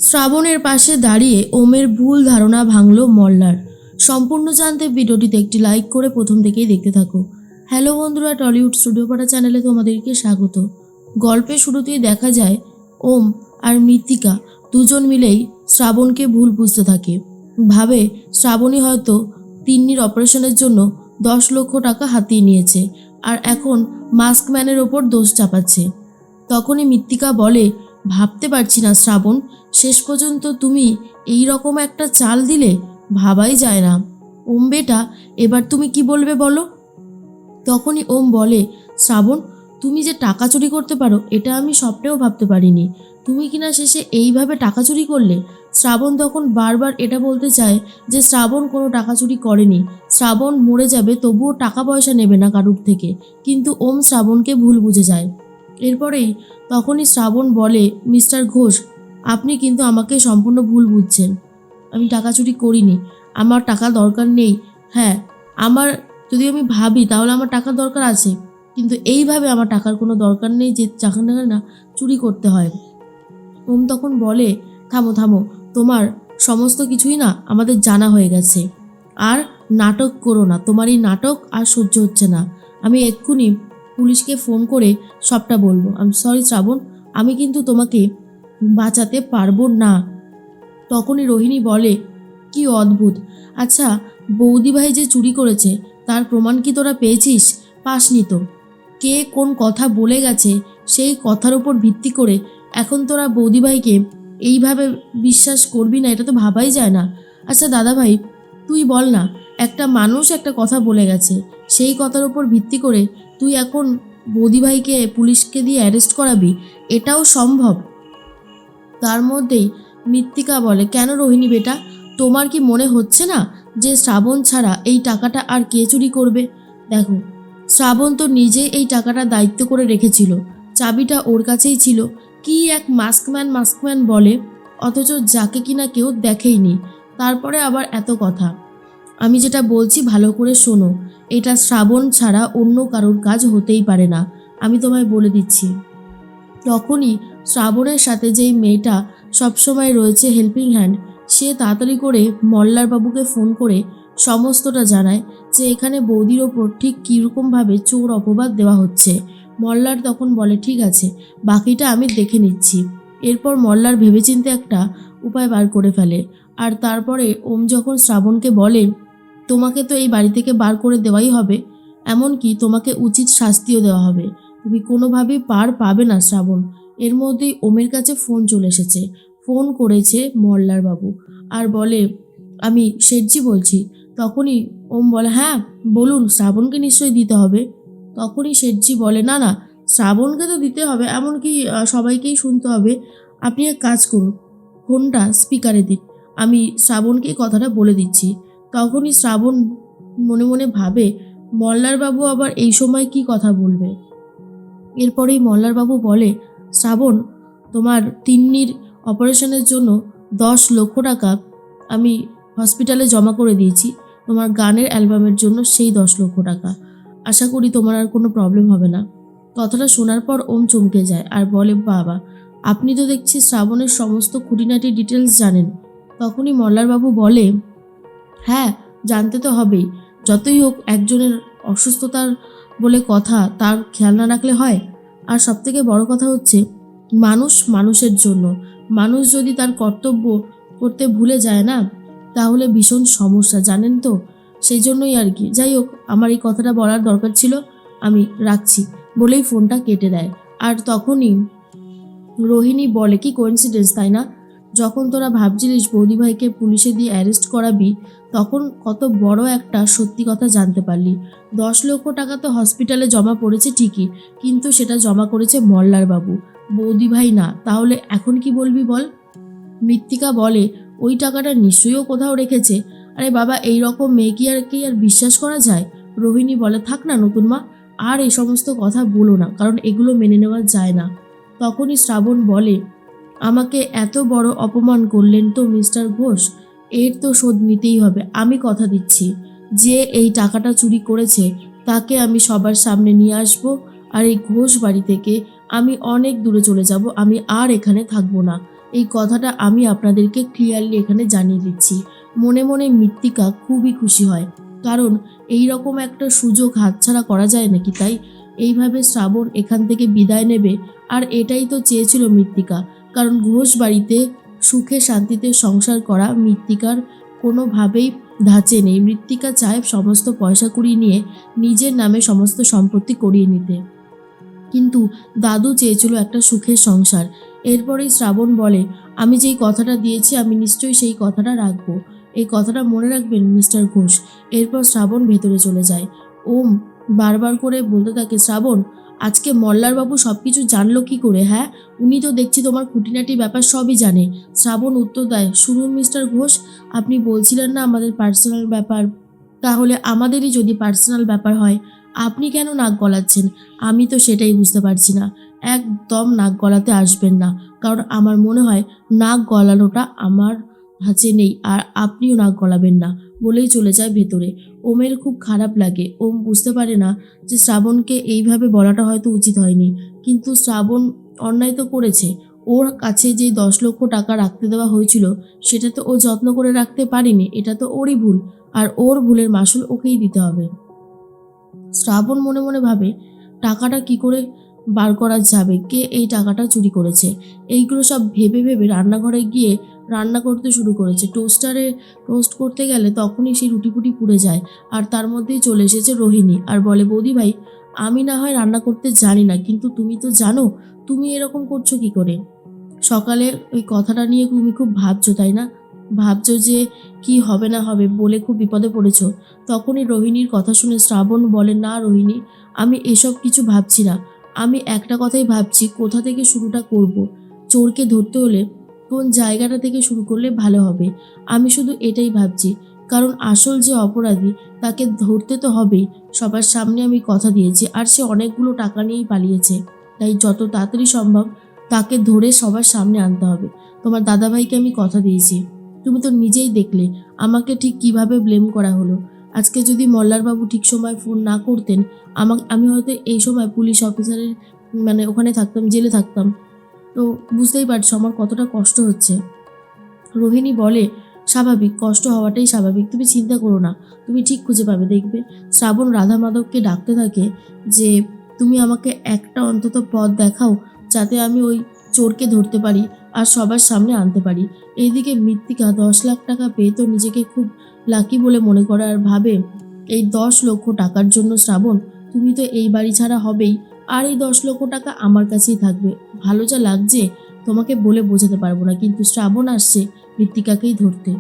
শ্রাবণের পাশে দাঁড়িয়ে ওমের ভুল ধারণা ভাঙল মল্লার। সম্পূর্ণ জানতে ভিডিওটিতে একটি লাইক করে প্রথম থেকেই দেখতে থাকো। হ্যালো বন্ধুরা, টলিউড স্টুডিও পাড়া চ্যানেলে তোমাদেরকে স্বাগত। গল্পের শুরুতেই দেখা যায় ওম আর মৃত্তিকা দুজন মিলেই শ্রাবণকে ভুল বুঝতে থাকে। ভাবে শ্রাবণী হয়তো তিন্নির অপারেশনের জন্য 10 লক্ষ টাকা হাতিয়ে নিয়েছে আর এখন মাস্কম্যানের ওপর দোষ চাপাচ্ছে। তখনই মৃত্তিকা বলে, ভাবতে পারছি না শ্রাবণ, শেষ পর্যন্ত তুমি এই রকম একটা চাল দিলে, ভাবাই যায় না। ওম বেটা, এবার তুমি কি বলবে বলো? তখনই ওম বলে, শ্রাবণ, তুমি যে টাকা চুরি করতে পারো এটা আমি স্বপ্নেও ভাবতে পারিনি। তুমি কিনা শেষে এইভাবে টাকা চুরি করলে। শ্রাবণ তখন বারবার এটা বলতে চায় যে শ্রাবণ কোনো টাকা চুরি করেনি, শ্রাবণ মরে যাবে তবুও টাকা পয়সা নেবে না কারুর থেকে। কিন্তু ওম শ্রাবণকে ভুল বুঝে যায়। এরপরেই তখনই শ্রাবণ বলে, মিস্টার ঘোষ, আপনি কিন্তু আমাকে সম্পূর্ণ ভুল বুঝছেন। আমি টাকা চুরি করিনি, আমার টাকা দরকার নেই। হ্যাঁ, আমার যদি আমি ভাবি তাহলে আমার টাকার দরকার আছে, কিন্তু এইভাবে আমার টাকার কোনো দরকার নেই যে টাকা না চুরি করতে হয়। ওম তখন বলে, থামো থামো, তোমার সমস্ত কিছুই না আমাদের জানা হয়ে গেছে। আর নাটক করো না, তোমার এই নাটক আর সহ্য হচ্ছে না। আমি এক্ষুনি পুলিশকে ফোন করে সবটা বলবো। আমি সরি শ্রাবণ, আমি কিন্তু তোমাকে বাঁচাতে পারবো না। তখনই রোহিণী বলে, কি অদ্ভুত। আচ্ছা, বৌদি ভাই যে চুরি করেছে তার প্রমাণ কি তোরা পেয়েছিস? পাসনি তো। কে কোন কথা বলে গেছে সেই কথার উপর ভিত্তি করে এখন তোরা বৌদিভাইকে এইভাবে বিশ্বাস করবি না, এটা তো ভাবাই যায় না। আচ্ছা দাদা ভাই, তুই বল না, একটা মানুষ একটা কথা বলে গেছে, সেই কথার উপর ভিত্তি করে তুই এখন বৌদিভাইকে পুলিশকে দিয়ে অ্যারেস্ট করাবি? এটাও সম্ভব? তার মধ্যেই মৃত্তিকা বলে, কেন রোহিণী বেটা, তোমার কি মনে হচ্ছে না যে শ্রাবণ ছাড়া এই টাকাটা আর কে চুরি করবে? দেখো, শ্রাবণ তো নিজেই এই টাকাটা দায়িত্ব করে রেখেছিল, চাবিটা ওর কাছেই ছিল। কি এক মাস্কম্যান বলে, অথচ যাকে কিনা কেউ দেখেইনি, তারপরে আবার এত কথা। আমি যেটা বলছি ভালো করে শোনো, এটা শ্রাবণ ছাড়া অন্য কারোর কাজ হতেই পারে না, আমি তোমায় বলে দিচ্ছি। তখনই শ্রাবণের সাথে যেই মেয়েটা সবসময় রয়েছে হেল্পিং হ্যান্ড, সে তাড়াতাড়ি করে মল্লার বাবুকে ফোন করে সমস্তটা জানায় যে এখানে বৌদির ওপর ঠিক কীরকমভাবে চোর অপবাদ দেওয়া হচ্ছে। মল্লার তখন বলে, ঠিক আছে, বাকিটা আমি দেখে নিচ্ছি। এরপর মল্লার ভেবেচিন্তে একটা উপায় বার করে ফেলে। আর তারপরে ওম যখন শ্রাবণকে বলে, তোমাকে তো এই বাড়ি থেকে বার করে দেওয়াই হবে, এমনকি তোমাকে উচিত শাস্তিও দেওয়া হবে, তুমি কোনোভাবেই পার পাবে না শ্রাবণ। এর মধ্যেই ওমের কাছে ফোন চলে এসেছে। ফোন করেছে মল্লার বাবু আর বলে, আমি শেঠজি বলছি। তখনই ওম বলে, হ্যাঁ বলুন, শ্রাবণকে নিশ্চয়ই দিতে হবে। তখনই শেঠজি বলে, না না, শ্রাবণকে তো দিতে হবে, এমনকি সবাইকেই শুনতে হবে। আপনি এক কাজ করুন, ফোনটা স্পিকারে দিন, আমি শ্রাবণকে কথাটা বলে দিচ্ছি। তখনই শ্রাবণ মনে মনে ভাবে, মল্লার বাবু আবার এই সময় কি কথা বলবে। এরপরেই মল্লারবাবু বলে, শ্রাবণ, তোমার তিন্নির অপারেশনের জন্য 10 লক্ষ টাকা আমি হসপিটালে জমা করে দিয়েছি, তোমার গানের অ্যালবামের জন্য সেই 10 লক্ষ টাকা। আশা করি তোমার আর কোনো প্রবলেম হবে না। কথাটা শোনার পর ওম চমকে যায় আর বলে, বাবা, আপনি তো দেখছি শ্রাবণের সমস্ত খুঁটিনাটি ডিটেলস জানেন। তখনই মল্লারবাবু বলে, হ্যাঁ, জানতে তো হবেই, যতই হোক একজনের অসুস্থতার বলে কথা, তার খেয়াল না রাখলে হয়? আর সবথেকে বড় কথা হচ্ছে, মানুষ মানুষের জন্য, মানুষ যদি তার কর্তব্য করতে ভুলে যায় না, তাহলে ভীষণ সমস্যা, জানেন তো? সেই জন্যই আর কি। যাই হোক, আমার এই কথাটা বলার দরকার ছিল, আমি রাখছি, বলেই ফোনটা কেটে দেয়। আর তখনই রোহিণী বলে, কি কোইন্সিডেন্স তাই না? যখন তোরা ভাবছিলিস বৌদিভাইকে পুলিশে দিয়ে অ্যারেস্ট করাবি, তখন কত বড় একটা সত্যি কথা জানতে পারলি। 10 লক্ষ টাকা তো হসপিটালে জমা পড়েছে ঠিকই, কিন্তু সেটা জমা করেছে মল্লার বাবু, বৌদিভাই না। তাহলে এখন কি বলবি বল? মৃত্তিকা বলে, ওই টাকাটা নিশ্চয়ই কোথাও রেখেছে। আরে বাবা, এই রকম মেয়ে কি আর বিশ্বাস করা যায়? রোহিণী বলে, থাক না নতুন মা, আর এই সমস্ত কথা বলো না, কারণ এগুলো মেনে নেওয়া যায় না। তখনই শ্রাবণ বলে, আমাকে এত বড় অপমান করলেন তো মিস্টার ঘোষ, এর তো শোধ নিতেই হবে। আমি কথা দিচ্ছি, যে এই টাকাটা চুরি করেছে তাকে আমি সবার সামনে নিয়ে আসব, আর এই ঘোষ বাড়ি থেকে আমি অনেক দূরে চলে যাব, আমি আর এখানে থাকবো না। এই কথাটা আমি আপনাদেরকে ক্লিয়ারলি এখানে জানিয়ে দিচ্ছি। মনে মনে মৃত্তিকা খুবই খুশি হয়, কারণ এই রকম একটা সুযোগ হাতছাড়া করা যায় নাকি? তাই এইভাবে শ্রাবণ এখান থেকে বিদায় নেবে, আর এটাই তো চেয়েছিল মৃত্তিকা। কারণ ঘোষ বাড়িতে সুখে শান্তিতে সংসার করা মৃত্তিকার কোনোভাবেই ধাঁচে নেই। মৃত্তিকা চায় সমস্ত পয়সা কুড়ি নিয়ে নিজের নামে সমস্ত সম্পত্তি করিয়ে নিতে, কিন্তু দাদু চেয়েছিল একটা সুখের সংসার। এরপরেই শ্রাবণ বলে, আমি যেই কথাটা দিয়েছি আমি নিশ্চয়ই সেই কথাটা রাখবো। এই কথাটা মনে রাখবেন মিস্টার ঘোষ। এরপর শ্রাবণ ভেতরে চলে যায়। ওম বারবার করে বলতে থাকে, শ্রাবণ, আজকে মল্লারবাবু সব কিছু জানলো কি করে? হ্যাঁ, উনি তো দেখছি তোমার খুঁটিনাটি ব্যাপার সবই জানে। শ্রাবণ উত্তর দেয়, শুনুন মিস্টার ঘোষ, আপনি বলছিলেন না আমাদের পার্সোনাল ব্যাপার, তাহলে আমাদেরই যদি পার্সোনাল ব্যাপার হয় আপনি কেন নাক গলাচ্ছেন? আমি তো সেটাই বুঝতে পারছি না। একদম নাক গলাতে আসবেন না, কারণ আমার মনে হয় নাক গলানোটা আমার হাতে নেই, আর আপনিও নাক গলাবেন না, বলেই চলে যায় ভেতরে। ওমের খুব খারাপ লাগে। ওম বুঝতে পারে না যে শ্রাবণকে এইভাবে বলাটা হয়তো উচিত হয়নি, কিন্তু শ্রাবণ অন্যায় তো করেছে। ওর কাছে যে 10 লক্ষ টাকা রাখতে দেওয়া হয়েছিল সেটা তো ও যত্ন করে রাখতে পারেনি, এটা তো ওরই ভুল, আর ওর ভুলের মাসুল ওকেই দিতে হবে। শ্রাবণ মনে মনে ভাবে, টাকাটা কি করে বার করা যাবে, কে এই টাকাটা চুরি করেছে। এইগুলো সব ভেবে ভেবে রান্নাঘরে গিয়ে রান্না করতে শুরু করেছে। টোস্টারে টোস্ট করতে গেলে তখনই সেই রুটি ফুটি পুড়ে যায়, আর তার মধ্যেই চলে এসেছে রোহিণী আর বলে, বৌদি ভাই, আমি না হয় রান্না করতে জানি না, কিন্তু তুমি তো জানো, তুমি এরকম করছো কি করে? সকালে ওই কথাটা নিয়ে তুমি খুব ভাবছো, তাই না? ভাবছো যে কি হবে না হবে বলে খুব বিপদে পড়েছো। তখনই রোহিণীর কথা শুনে শ্রাবণ বলে, না রোহিণী, আমি এসব কিছু ভাবছি না। আমি একটা কথাই ভাবছি, কোথা থেকে শুরুটা করব। চোরকে ধরতে হলে কোন জায়গাটা থেকে শুরু করলে ভালো হবে, আমি শুধু এটাই ভাবছি। কারণ আসল যে অপরাধী তাকে ধরতে তো হবেই। সবার সামনে আমি কথা দিয়েছি, আর সে অনেকগুলো টাকা নিয়েই পালিয়েছে। তাই যত তাড়াতাড়ি সম্ভব তাকে ধরে সবার সামনে আনতে হবে। তোমার দাদাভাইকে আমি কথা দিয়েছি। তুমি তো নিজেই দেখলে আমাকে ঠিক কিভাবে ব্লেম করা হলো। আজকে যদি মল্লারবাবু ঠিক সময় ফোন না করতেন, আমি হয়তো এই সময় পুলিশ অফিসারের ওখানে থাকতাম, জেলে থাকতাম। তো বুঝতেই পারছো আমার কতটা কষ্ট হচ্ছে। রোহিণী বলে, স্বাভাবিক, কষ্ট হওয়াটাই স্বাভাবিক, তুমি চিন্তা করো না, তুমি ঠিক খুঁজে পাবে, দেখবে। শ্রাবণ রাধা মাধবকে ডাকতে থাকে যে, তুমি আমাকে একটা অন্তত পথ দেখাও যাতে আমি ওই চোরকে ধরতে পারি আর সবার সামনে আনতে পারি। এইদিকে মৃত্তিকা 10 লাখ টাকা পেয়ে তো নিজেকে খুব লাকি বলে মনে করে, আর ভাবে, এই 10 লক্ষ টাকার জন্য শ্রাবণ, তুমি তো এই বাড়ি ছাড়া হবেই, আর এই 10 লক্ষ টাকা আমার কাছেই থাকবে। ভালো যা লাগছে তোমাকে বলে বোঝাতে পারবো না, কিন্তু শ্রাবণ আসছে মৃত্তিকাকেই ধরতে।